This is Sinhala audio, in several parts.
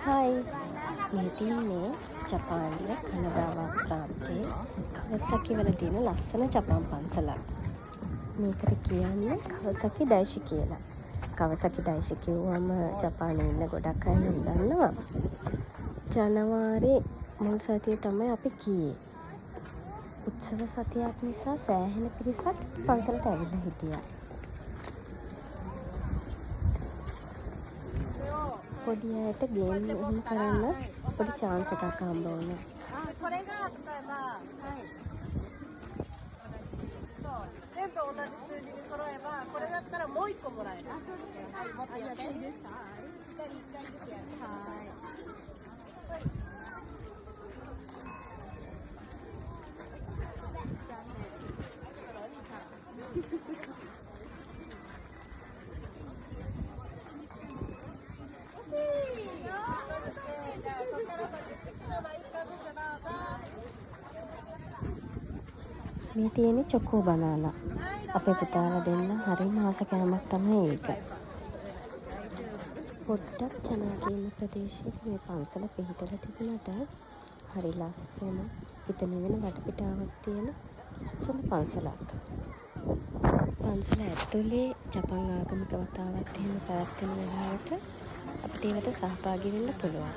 හායි මේ තියන්නේ ජපානයේ කනගාවා ප්‍රාන්තයේ කවසකි වල තියෙන ලස්සන ජපාන් පන්සලක්. මේකට කියන්නේ කවසකි දයිෂි කියලා. කවසකි දයිෂි කිව්වම ජපානයේ ඉන්න ගොඩක් අය නම් දන්නවා. ජනවාරි මුල් සතියේ තමයි අපි ගියේ. උත්සව සතියක් නිසා සෑහෙන පිරිසක් පන්සලට ඇවිල්ලා හිටියා. පොඩි අයට ගේම් එහෙම කරන්න පොඩි chance එකක් හම්බ වුණා. මේ තියෙන්නේ චොකෝ බනානා. අපේ පුතාලා දෙන්න හරිම ආස කෑමක් තමයි ඒක. පොඩ්ඩක් ජනාගේ ඉන්න ප්‍රදේශයේ මේ පන්සල පිහිටලා තිබුණාට හරි ලස්සන හිතන වෙන වටපිටාවක් තියෙන ලස්සන පන්සලක්. පන්සල ඇතුලේ ජපන් ආගමික වතාවත් එහෙම පැවැත්වෙන වෙලාවට අපිට ඒකට සහභාගී වෙන්න පුළුවන්.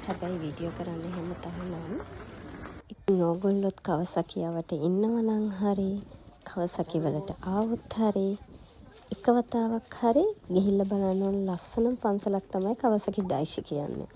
හැබැයි වීඩියෝ කරන්න එහෙම තහනම්. ඉතින් ඕගොල්ලොත් කවසකියාවට ඉන්නවනම් හරි කවසකි වලට ආවොත් හරි එක වතාවක් හරි ගිහිල්ලා බලන්න ඕන ලස්සනම පන්සලක් තමයි කවසකි දයිෂි කියන්නේ.